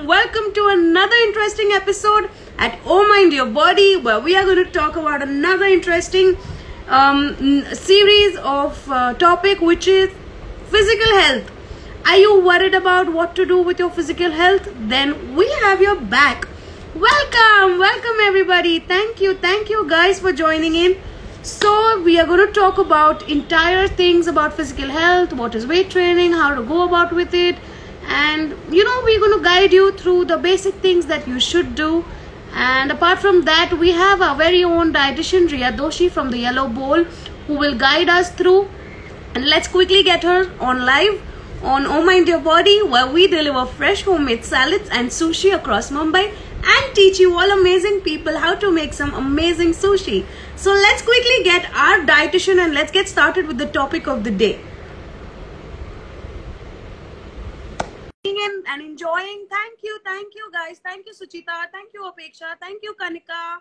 welcome to another interesting episode at Oh Mind Your Body, where we are going to talk about another interesting series of topic, which is physical health. Are you worried about what to do with your physical health? Then we have your back. Welcome everybody. Thank you guys for joining in. So we are going to talk about entire things about physical health, what is weight training, how to go about with it, and we're going to guide you through the basic things that you should do. And apart from that, we have our very own dietitian Riya Doshi from the Yellow Bowl, who will guide us through. And let's quickly get her on live on Oh Mind Your Body, where we deliver fresh homemade salads and sushi across Mumbai and teach you all amazing people how to make some amazing sushi. So let's quickly get our dietitian and let's get started with the topic of the day. And enjoying. Thank you guys. Thank you Suchita. Thank you Apeksha. Thank you Kanika.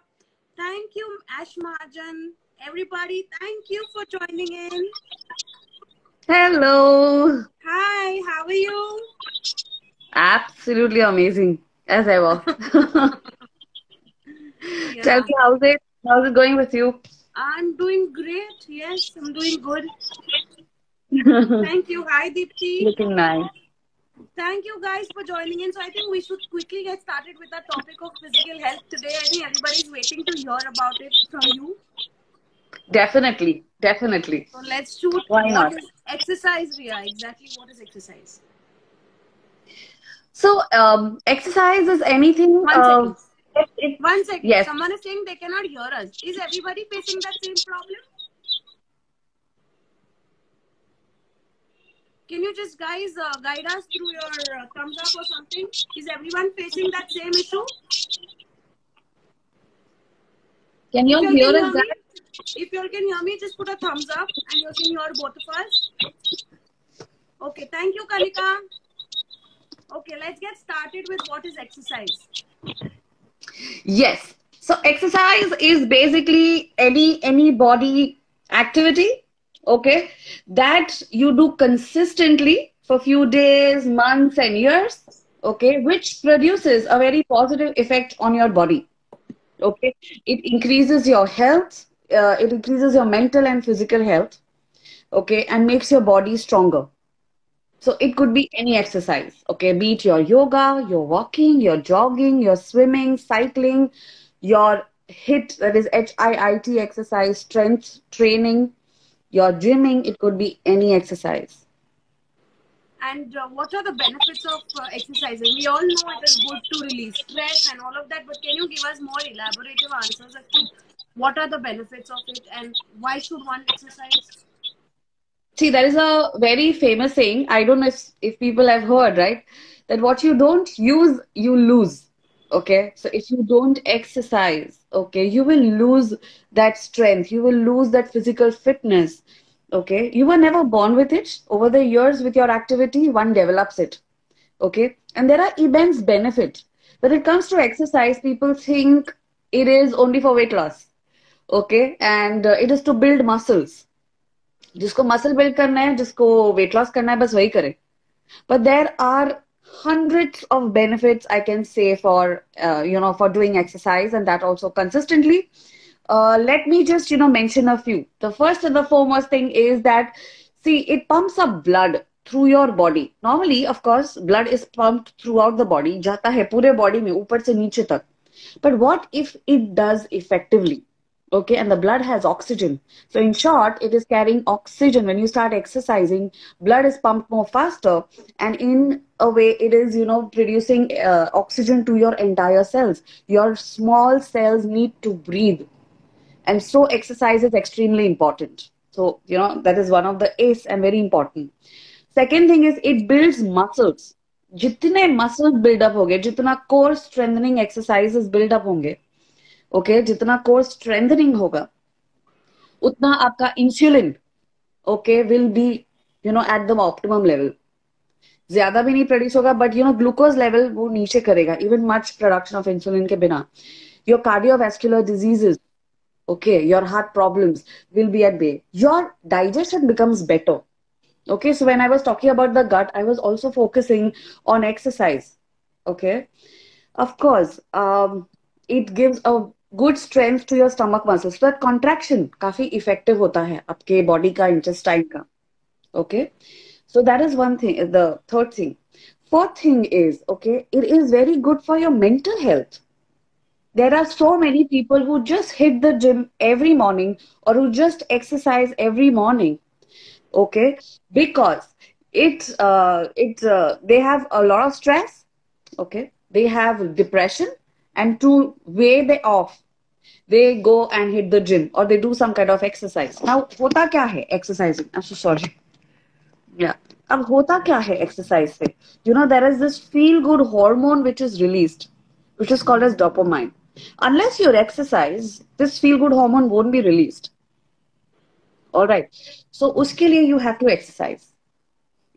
Thank you Ash Mahajan. Everybody, thank you for joining in. Hello. Hi, how are you? Absolutely amazing, as ever. Yeah. Tell me, how's it going with you? I'm doing great. Yes, I'm doing good. Thank you. Hi, Deepthi. Looking nice. Thank you guys for joining in. So I think we should quickly get started with the topic of physical health today. I think everybody's waiting to hear about it from you. Definitely. So let's shoot. Why not? What is exercise, Riya? Exactly what is exercise? So, exercise is anything. One second. Yes. Someone is saying they cannot hear us. Is everybody facing that same problem? Can you just guys guide us through your thumbs up or something? Is everyone facing that same issue? Can you all hear us, guys? If you all can hear me, just put a thumbs up and you can hear both of us. Okay, thank you, Kanika. Okay, let's get started with what is exercise. Yes. So exercise is basically any body activity, okay, that you do consistently for few days, months and years, okay, which produces a very positive effect on your body. Okay, it increases your health, it increases your mental and physical health, okay, and makes your body stronger. So it could be any exercise, okay, be it your yoga, your walking, your jogging, your swimming, cycling, your HIIT, that is HIIT exercise, strength training, your gymming. It could be any exercise. And what are the benefits of exercising? We all know it is good to release stress and all of that, but can you give us more elaborative answers as to what are the benefits of it and why should one exercise? See, there is a very famous saying, I don't know if people have heard, right? That what you don't use, you lose. Okay. So if you don't exercise, okay, you will lose that strength. You will lose that physical fitness. Okay. You were never born with it. Over the years with your activity, one develops it. Okay. And there are immense benefits. When it comes to exercise, people think it is only for weight loss. Okay. And it is to build muscles. जिसको muscle build करना है, जिसको weight loss करना है, बस वही करे. But there are hundreds of benefits I can say for for doing exercise, and that also consistently. Let me just mention a few. The first and the foremost thing is that, see, it pumps up blood through your body. Normally, of course, blood is pumped throughout the body, जाता है पूरे body में ऊपर से नीचे तक. But what if it does effectively? Okay, and the blood has oxygen. So in short, it is carrying oxygen. When you start exercising, blood is pumped more faster, and in a way, it is producing oxygen to your entire cells. Your small cells need to breathe, and so exercise is extremely important. So that is one of the ace and very important. Second thing is it builds muscles. जितने muscles build up होंगे, जितना core strengthening exercises build up होंगे, okay, जितना core strengthening होगा, उतना आपका insulin, okay, will be at the optimum level. ज्यादा भी नहीं produce होगा, but glucose level वो नीचे करेगा, even much production of insulin के बिना. Your cardiovascular diseases, okay, your heart problems will be at bay. Your digestion becomes better. Okay, so when I was talking about the gut, I was also focusing on exercise. Okay. Of course, it gives a good strength to your stomach muscles. So that contraction काफी effective होता है आपके body का intestine का. Okay. So that is one thing. The third thing. Fourth thing is, okay, it is very good for your mental health. There are so many people who just hit the gym every morning or who just exercise every morning. Okay, because they have a lot of stress. Okay, they have depression, and to weigh they off, they go and hit the gym or they do some kind of exercise. Now, होता क्या है exercising? I'm so sorry. Yeah. अब होता क्या है exercise से? You know, there is this feel good hormone which is released, which is called as dopamine. Unless you exercise, this feel good hormone won't be released. All right. So uske liye you have to exercise.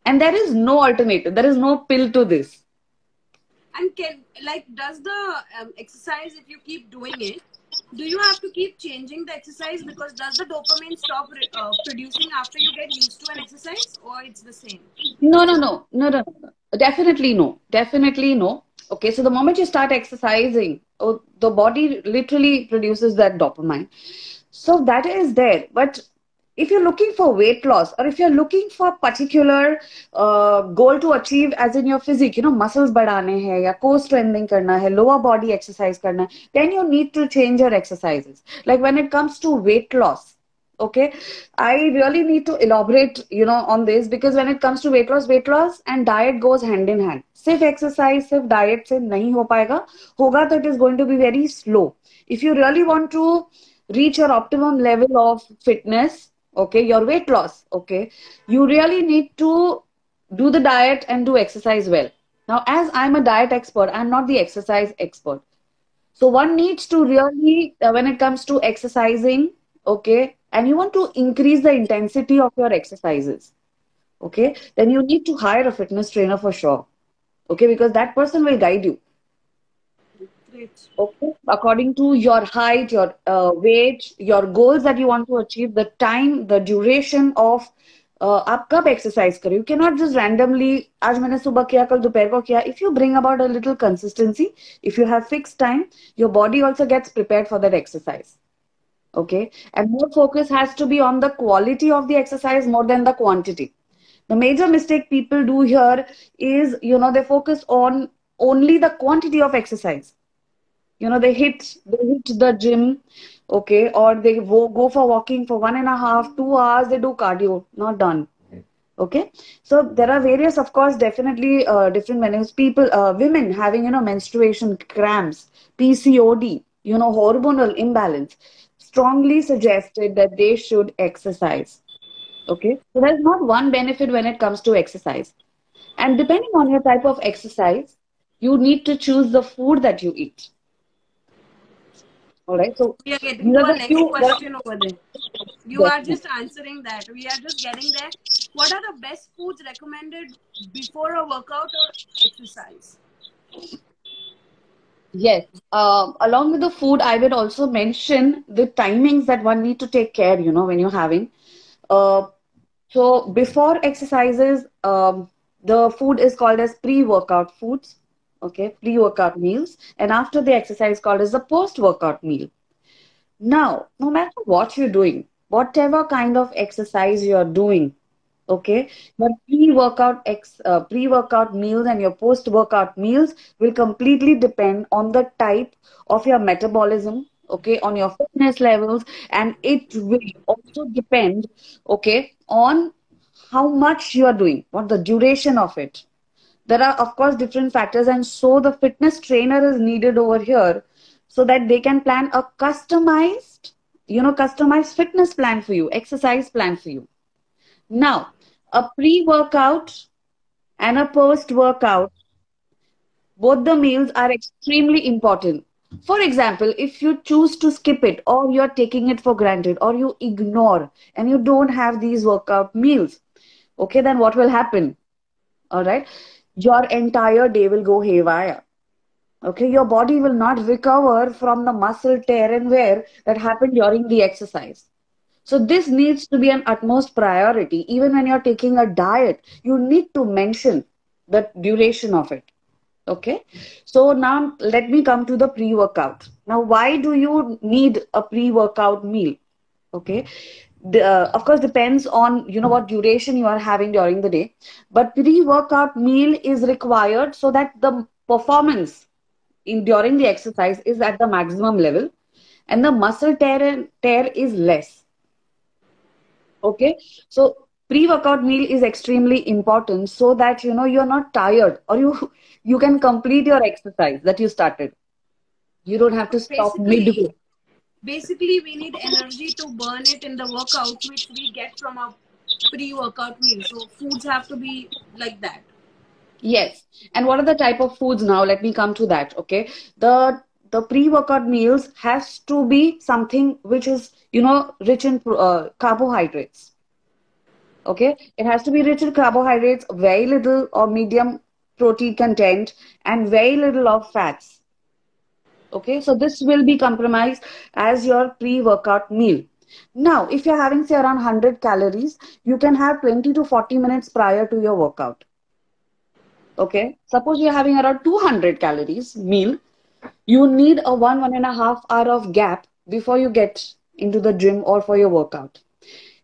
And there is no alternative. There is no pill to this. And does the exercise, if you keep doing it, do you have to keep changing the exercise, because does the dopamine stop producing after you get used to an exercise, or it's the same? No. Definitely no. Definitely no. Okay, so the moment you start exercising, the body literally produces that dopamine. So that is there. But if you're looking for weight loss, or if you're looking for particular goal to achieve, as in your physique, you know, muscles badhane hai, ya core strengthening karna hai, lower body exercise karna hai, then you need to change your exercises. Like when it comes to weight loss, okay, I really need to elaborate, you know, on this, because when it comes to weight loss and diet goes hand in hand. Sirf exercise, sirf diet se nahi ho payega. Hoga to it is going to be very slow. If you really want to reach your optimum level of fitness, okay, your weight loss, okay, you really need to do the diet and do exercise well. Now, as I'm a diet expert, I'm not the exercise expert. So one needs to really, when it comes to exercising, okay, and you want to increase the intensity of your exercises, okay, then you need to hire a fitness trainer for sure, okay, because that person will guide you. Great. Okay, according to your height, your weight, your goals that you want to achieve, the time, the duration of आप कब exercise करें. You cannot just randomly, आज मैंने सुबह किया, कल दोपहर को किया. If you bring about a little consistency, if you have fixed time, your body also gets prepared for that exercise. Okay, and more focus has to be on the quality of the exercise more than the quantity. The major mistake people do here is, you know, they focus on only the quantity of exercise. You know, they hit the gym, okay, or they go for walking for 1.5, 2 hours, they do cardio, not done. Okay, so there are various, of course, definitely different menus. People, women having, you know, menstruation cramps, PCOD, you know, hormonal imbalance, strongly suggested that they should exercise. Okay, so there's not one benefit when it comes to exercise. And depending on your type of exercise, you need to choose the food that you eat. All right, so we are getting to our next question over there. You are just answering that. We are just getting there. What are the best foods recommended before a workout or exercise? Yes. Along with the food, I would also mention the timings that one need to take care, you know, when you're having. So before exercises, the food is called as pre-workout foods. Okay, pre-workout meals. And after the exercise, called as the post-workout meal. Now, no matter what you're doing, whatever kind of exercise you're doing, okay, your pre-workout meals and your post-workout meals will completely depend on the type of your metabolism, okay, on your fitness levels, and it will also depend, okay, on how much you are doing, what the duration of it. There are, of course, different factors, and so the fitness trainer is needed over here so that they can plan a customized, you know, customized fitness plan for you, exercise plan for you. Now, a pre-workout and a post-workout, both the meals are extremely important. For example, if you choose to skip it, or you're taking it for granted, or you ignore and you don't have these workout meals, okay, then what will happen? All right, your entire day will go haywire. Okay, your body will not recover from the muscle tear and wear that happened during the exercise. So this needs to be an utmost priority. Even when you're taking a diet, you need to mention the duration of it. Okay. So now let me come to the pre-workout. Now, why do you need a pre-workout meal? Okay. Of course, depends on what duration you are having during the day. But pre-workout meal is required so that the performance in during the exercise is at the maximum level and the muscle tear is less. Okay, so pre-workout meal is extremely important so that you're not tired or you can complete your exercise that you started. You don't have to stop Basically, midway. basically we need energy to burn it in the workouts, which we get from our pre-workout meal. So foods have to be like that. Yes. And what are the type of foods now? Let me come to that. Okay. The pre-workout meals has to be something which is rich in carbohydrates. Okay, it has to be rich in carbohydrates, very little or medium protein content, and very little of fats. Okay, so this will be compromised as your pre-workout meal. Now, if you're having say around 100 calories, you can have 20 to 40 minutes prior to your workout. Okay, suppose you're having around 200 calories meal, you need a 1.5 hour of gap before you get into the gym or for your workout.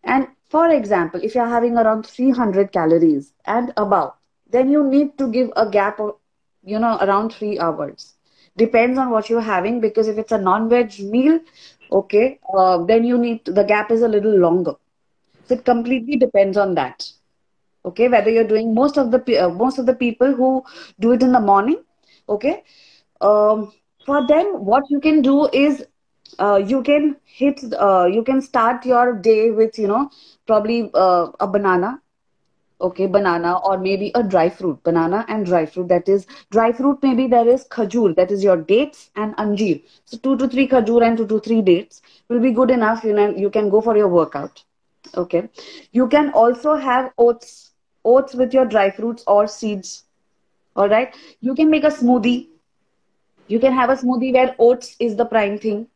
And for example, if you're having around 300 calories and above, then you need to give a gap of, around 3 hours. Depends on what you're having, because if it's a non-veg meal, okay, then the gap is a little longer. So it completely depends on that. Okay, whether you're doing most of the people who do it in the morning, okay, for them, what you can do is you can start your day with, probably a banana, okay, banana or maybe a dry fruit, banana and dry fruit. That is dry fruit, maybe there is khajur, that is your dates and anjeer. So 2 to 3 khajur and 2 to 3 dates will be good enough. You can go for your workout. Okay, you can also have oats with your dry fruits or seeds. All right, you can make a smoothie. You can have a smoothie where oats is the prime thing.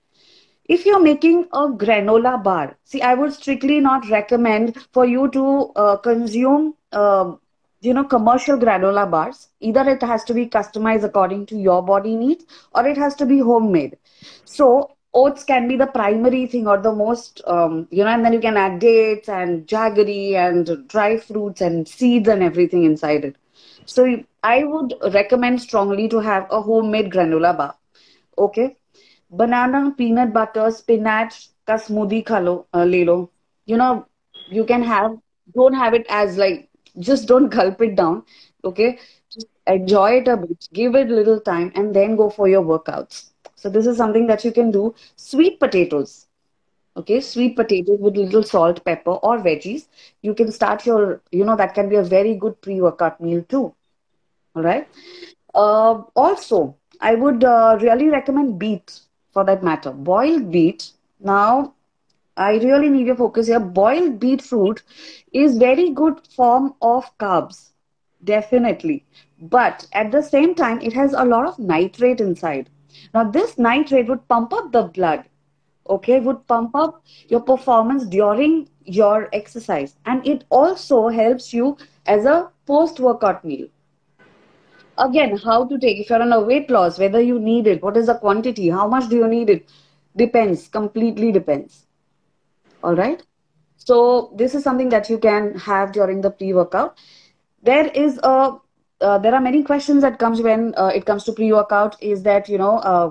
If you're making a granola bar, see, I would strictly not recommend for you to consume, commercial granola bars. Either it has to be customized according to your body needs or it has to be homemade. So oats can be the primary thing or the most, and then you can add dates and jaggery and dry fruits and seeds and everything inside it. So I would recommend strongly to have a homemade granola bar. Okay, banana, peanut butter, spinach का smoothie खा लो, ले लो. You know, you can have, don't have it as like, just don't gulp it down. Okay, just enjoy it a bit, give it a little time, and then go for your workouts. So this is something that you can do. Sweet potatoes. Okay, sweet potatoes with little salt, pepper, or veggies. You can start your, that can be a very good pre-workout meal too. All right. Also, I would really recommend beets for that matter. Boiled beet. Now, I really need your focus here. Boiled beetroot is very good form of carbs, definitely. But at the same time, it has a lot of nitrate inside. Now, this nitrate would pump up the blood, okay, would pump up your performance during your exercise. And it also helps you as a post-workout meal. Again, how to take, if you're on a weight loss, whether you need it, what is the quantity, how much do you need it, depends, completely depends. All right. So this is something that you can have during the pre-workout. There are many questions that comes when it comes to pre-workout, is that,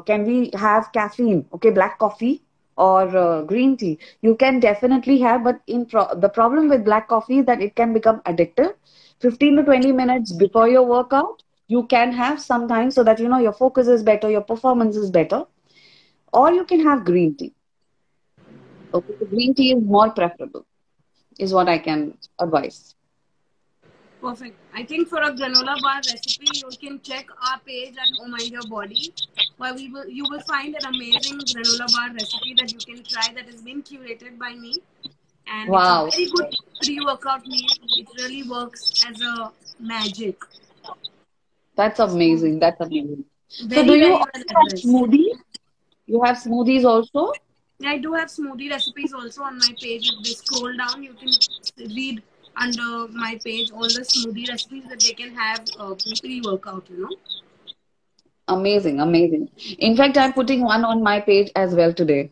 can we have caffeine, okay, black coffee or green tea? You can definitely have, but the problem with black coffee is that it can become addictive. 15 to 20 minutes before your workout, you can have sometimes, so that, your focus is better, your performance is better. Or you can have green tea. Okay, so green tea is more preferable, is what I can advise. Perfect. I think for a granola bar recipe, you can check our page at Oh Mind Your Body, where you will find an amazing granola bar recipe that you can try, that has been curated by me, and it's a Wow, very good pre-workout meal. It really works as a magic. that's So amazing. That's amazing. So, do very you very also well have addressed. smoothies? You have smoothies also? I do have smoothie recipes also on my page. If they scroll down, you can read under my page all the smoothie recipes that they can have pre-workout. Amazing, amazing. In fact, I'm putting one on my page as well today.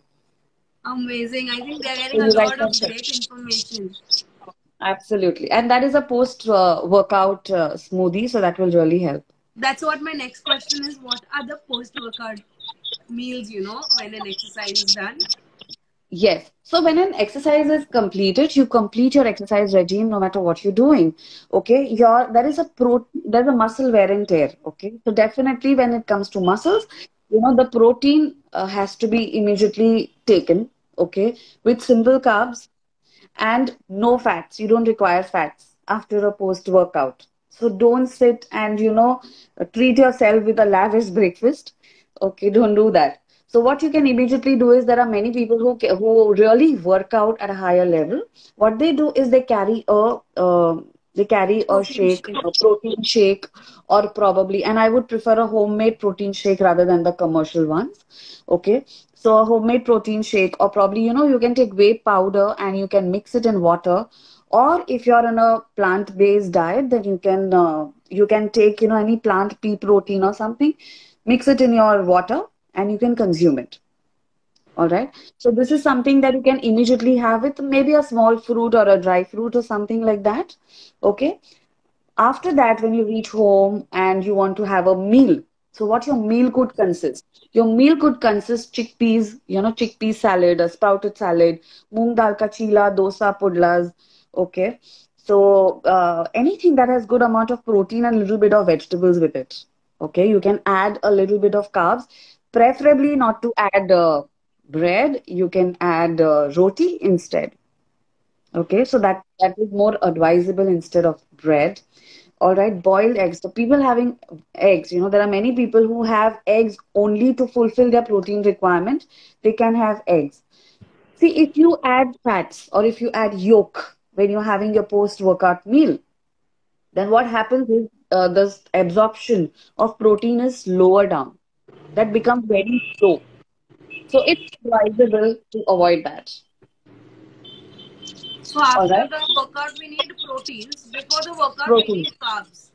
Amazing. I think they're getting So a you guys lot can of check. great information. Absolutely. And that is a post workout smoothie, so that will really help. That's what my next question is. What are the post-workout meals, when an exercise is done? Yes. So when an exercise is completed, you complete your exercise regime no matter what you're doing. Okay. There's a muscle wear and tear. Okay. So definitely when it comes to muscles, the protein has to be immediately taken. Okay. With simple carbs and no fats. You don't require fats after a post workout. So don't sit and, treat yourself with a lavish breakfast. Okay, don't do that. So what you can immediately do is there are many people who really work out at a higher level. What they do is they carry a Protein shake, shake. a protein shake, or probably, and I would prefer a homemade protein shake rather than the commercial ones. Okay, so a homemade protein shake, or probably, you can take whey powder and you can mix it in water. Or if you're on a plant-based diet, then you can take, any plant pea protein or something, mix it in your water, and you can consume it. All right. So this is something that you can immediately have with maybe a small fruit or a dry fruit or something like that. Okay. After that, when you reach home and you want to have a meal, so what your meal could consist? Your meal could consist chickpeas, chickpea salad, a sprouted salad, moong dal ka chila, dosa, pudlas. Okay. So anything that has good amount of protein and a little bit of vegetables with it. Okay. You can add a little bit of carbs, preferably not to add bread. You can add roti instead. Okay, so that is more advisable instead of bread. All right, boiled eggs. So people having eggs, there are many people who have eggs only to fulfill their protein requirement. They can have eggs. See, if you add fats or if you add yolk when you're having your post-workout meal, then what happens is the absorption of protein is lower down. That becomes very slow. So it's advisable to avoid that. So All after right, the workout, we need proteins. Before the workout, we protein. need carbs.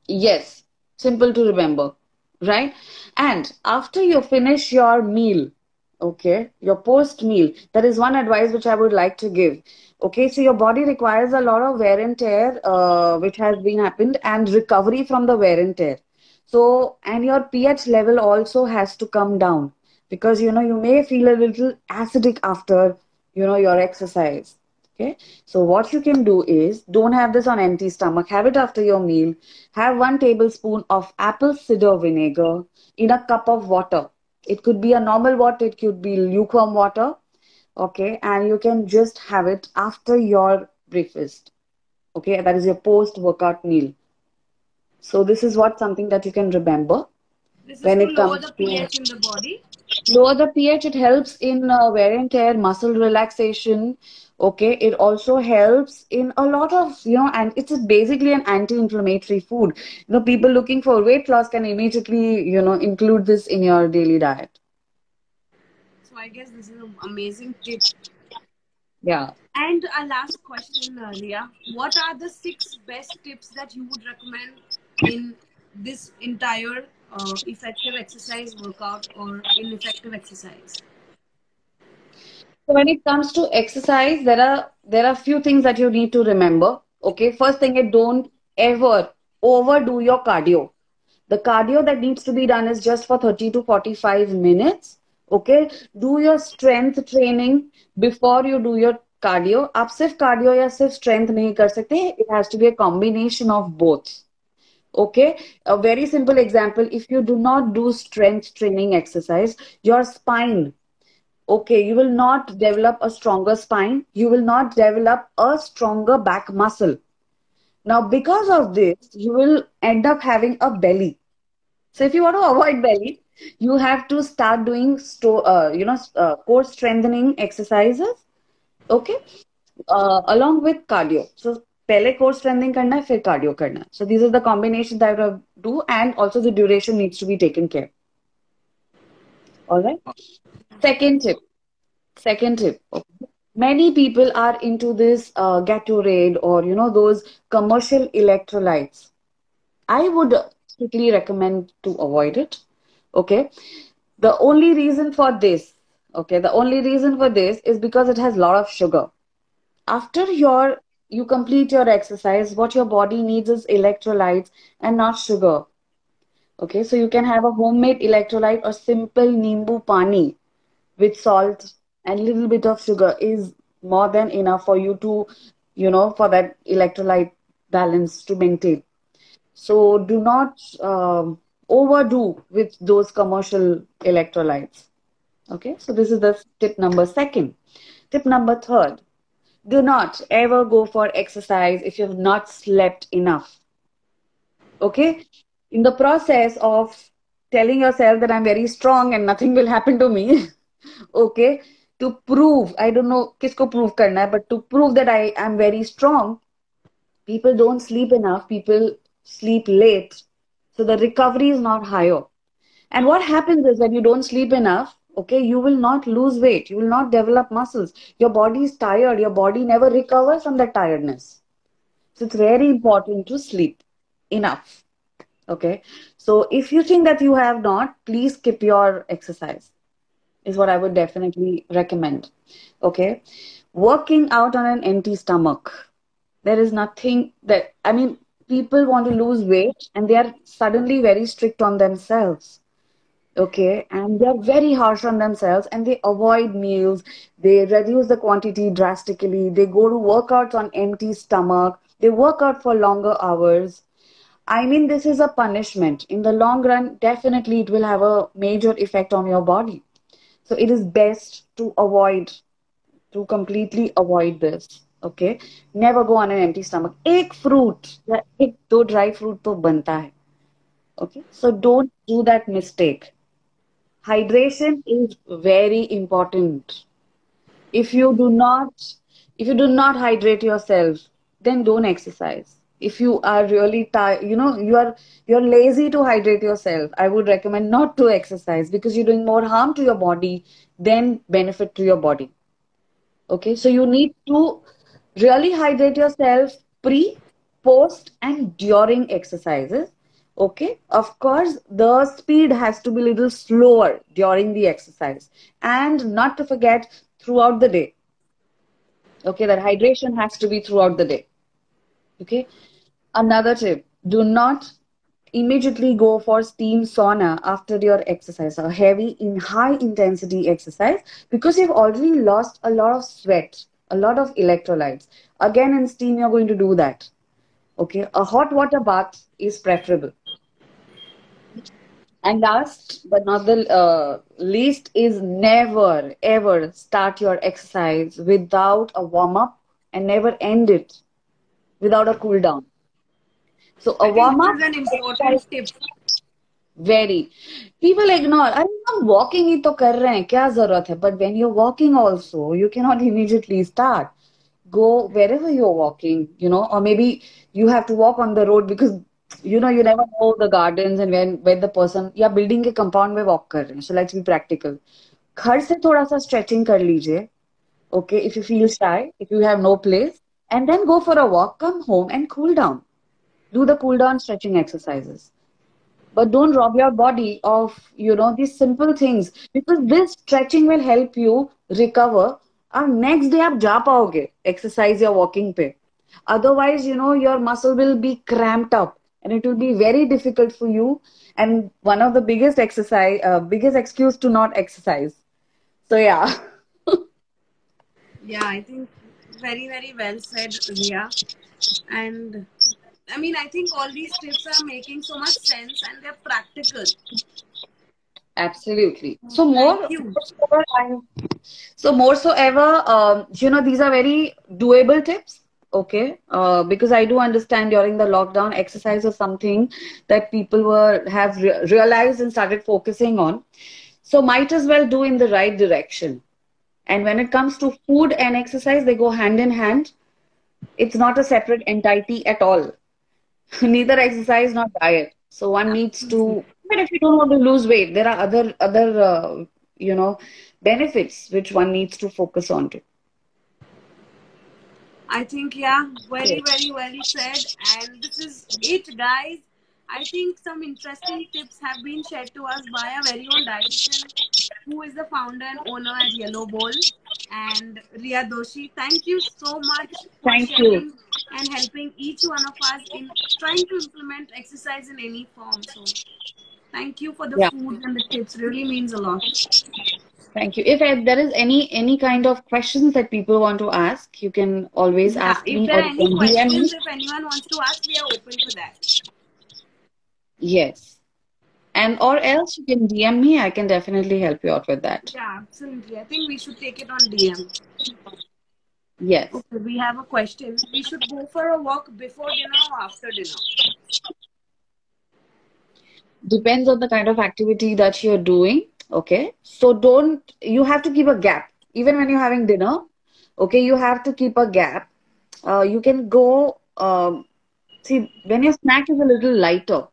Yes, simple to remember, right? And after you finish your meal, okay, your post meal, there is one advice which I would like to give. Okay, so your body requires a lot of wear and tear, which has been happened, and recovery from the wear and tear. So, and your pH level also has to come down because you may feel a little acidic after your exercise. Okay, so what you can do is don't have this on empty stomach. Have it after your meal. Have 1 tablespoon of apple cider vinegar in a cup of water. It could be a normal water, it could be lukewarm water. Okay, and you can just have it after your breakfast. Okay, that is your post workout meal. So this is what something that you can remember This is when to it lower comes the to pH in the body. lower the pH. It helps in wear and tear, muscle relaxation. Okay, it also helps in a lot of, and it's basically an anti-inflammatory food. People looking for weight loss can immediately, include this in your daily diet. So I guess this is an amazing tip. Yeah. And a last question, Ria. What are the 6 best tips that you would recommend in this entire effective exercise workout or ineffective exercise? So when it comes to exercise, there are few things that you need to remember. Okay, first thing is don't ever overdo your cardio. The cardio that needs to be done is just for 30 to 45 minutes. Okay, do your strength training before you do your cardio. आप सिर्फ cardio या सिर्फ strength नहीं कर सकते. It has to be a combination of both. Okay, a very simple example. If you do not do strength training exercise, your spine, okay, you will not develop a stronger spine. You will not develop a stronger back muscle. Now, because of this, you will end up having a belly. So, if you want to avoid belly, you have to start doing core strengthening exercises. Okay, along with cardio. So, पहले core strengthening करना है, फिर cardio करना है. So, these are the combination that I do, and also the duration needs to be taken care. All right. Second tip. Second tip. Okay. Many people are into this Gatorade or those commercial electrolytes. I would strictly recommend to avoid it. Okay. The only reason for this, okay, the only reason for this is because it has a lot of sugar. After you complete your exercise, what your body needs is electrolytes and not sugar. Okay, so you can have a homemade electrolyte or simple nimbu pani with salt and little bit of sugar is more than enough for you to, for that electrolyte balance to maintain. So do not overdo with those commercial electrolytes. Okay, so this is the tip number second. Tip number third, do not ever go for exercise if you've not slept enough. Okay, in the process of telling yourself that I'm very strong and nothing will happen to me, okay, to prove, I don't know kisko prove karna hai, but to prove that I am very strong, people don't sleep enough, people sleep late, so the recovery is not higher. And what happens is when you don't sleep enough, okay, you will not lose weight, you will not develop muscles, your body is tired, your body never recovers from that tiredness. So it's very important to sleep enough. Okay, so if you think that you have not, please skip your exercise is what I would definitely recommend. Okay, working out on an empty stomach, there is nothing that, I mean, people want to lose weight and they are suddenly very strict on themselves. Okay, and they are very harsh on themselves and they avoid meals, they reduce the quantity drastically, they go to workouts on empty stomach, they work out for longer hours. I mean, this is a punishment. In the long run, definitely it will have a major effect on your body. So it is best to avoid, to completely avoid this. Okay, never go on an empty stomach. एक fruit या एक दो dry fruit तो बनता है. Okay, so don't do that mistake. Hydration is very important. If you do not, if you do not hydrate yourself, then don't exercise. If you are really tired, you're lazy to hydrate yourself, I would recommend not to exercise because you're doing more harm to your body than benefit to your body. Okay, so you need to really hydrate yourself pre, post, and during exercises. Okay, of course, the speed has to be a little slower during the exercise, and not to forget throughout the day. Okay, that hydration has to be throughout the day. Okay, another tip, do not immediately go for steam sauna after your exercise or heavy in high intensity exercise because you've already lost a lot of sweat, a lot of electrolytes. Again, in steam, you're going to do that. Okay, a hot water bath is preferable. And last but not the least is never ever start your exercise without a warm up and never end it without a cool down. So a I think warm this up is an exercise, important tip. very. People ignore. अरे हम walking ही तो कर रहे हैं, क्या जरूरत है? But when you're walking also, you cannot immediately start. Go wherever you're walking, or maybe you have to walk on the road because you never know the gardens and when the person या building के compound में walk कर रहे हैं. So let's be practical. घर से थोड़ा सा stretching कर लीजिए. Okay, if you feel shy, if you have no place, and then go for a walk, come home and cool down. Do the cool down stretching exercises, but don't rob your body of these simple things because this stretching will help you recover and next day आप जा पाओगे exercise या walking पे. Otherwise your muscle will be cramped up and it will be very difficult for you, and one of the biggest excuse to not exercise. So yeah. Yeah, I think very, very well said, Ria. And I mean, I think all these tips are making so much sense and they're practical. Absolutely. So Thank you. more so ever, these are very doable tips. Okay, because I do understand during the lockdown, exercise was something that people have realized and started focusing on. So might as well do in the right direction. And when it comes to food and exercise, they go hand in hand. It's not a separate entity at all. Neither exercise nor diet. So one needs to, but if you don't want to lose weight, there are other benefits which one needs to focus on to. I think, yeah, very, very well said. And this is it, guys. I think some interesting tips have been shared to us by our very own dietitian, who is the founder and owner at Yellow Bowl, and Riya Doshi. Thank you so much for Thank you. sharing and helping each one of us in trying to implement exercise in any form. So, thank you for the Yeah. food and the tips. Really means a lot. Thank you. If there is any kind of questions that people want to ask, you can always Yeah, ask if me there or are you any can DM me. questions, if anyone wants to ask, we are open for that. Yes. And or else you can DM me. I can definitely help you out with that. Yeah, absolutely. I think we should take it on DM. Yes. Okay, we have a question. We should go for a walk before dinner or after dinner? Depends on the kind of activity that you're doing. Okay. So you have to keep a gap. Even when you're having dinner, okay, you have to keep a gap. You can go, see, when your snack is a little lighter,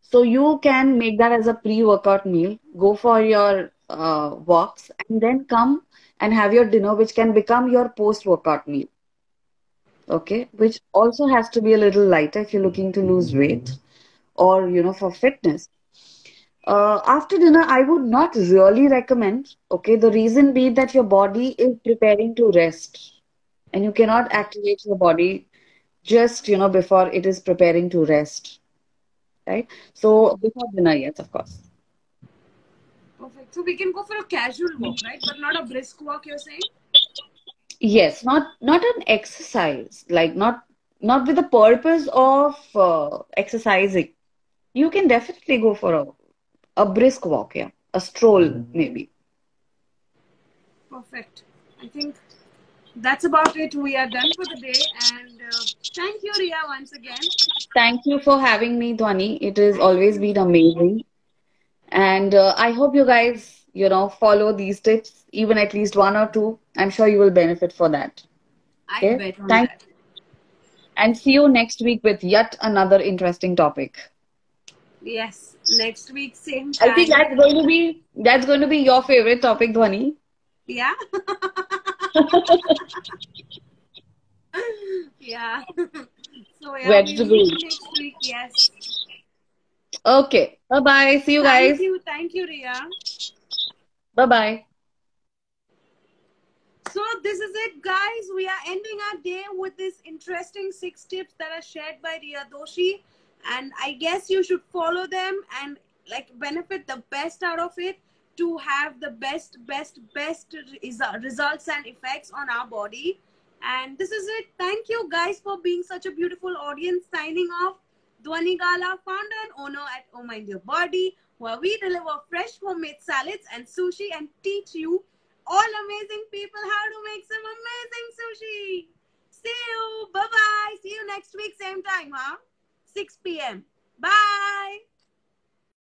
so you can make that as a pre-workout meal, go for your walks, and then come and have your dinner, which can become your post-workout meal. Okay, which also has to be a little lighter if you're looking to lose weight or for fitness. After dinner, I would not really recommend. Okay, the reason being that your body is preparing to rest, and you cannot activate your body just before it is preparing to rest, right? So before dinner, yes, of course. Perfect. So we can go for a casual walk, right? But not a brisk walk, you're saying? Yes, not an exercise, like not with the purpose of exercising. You can definitely go for a brisk walk, yeah, a stroll maybe. Perfect. I think that's about it. We are done for the day. And thank you, Ria, once again. Thank you for having me, Dhwani. It has Thank always you. been amazing, and I hope you guys, follow these tips, even at least one or two. I'm sure you will benefit for that. I Okay, bet on thank, that. and see you next week with yet another interesting topic. Yes. Next week, same I think time. that's going to be your favorite topic, Dhwani. Yeah. Yeah. So, yeah, we'll meet Vegetable. next week. Yes. Okay. Bye bye. See you Thank guys. you. Thank you, Ria. Bye bye. So this is it, guys. We are ending our day with this interesting 6 tips that are shared by Ria Doshi, and I guess you should follow them and like benefit the best out of it to have the best results and effects on our body. And this is it. Thank you, guys, for being such a beautiful audience. Signing off. Dhwani Gala, founder and owner at Oh Mind Your Body, where we deliver fresh homemade salads and sushi and teach you all amazing people how to make some amazing sushi. See you. Bye bye. See you next week, same time, huh? 6 p.m. Bye.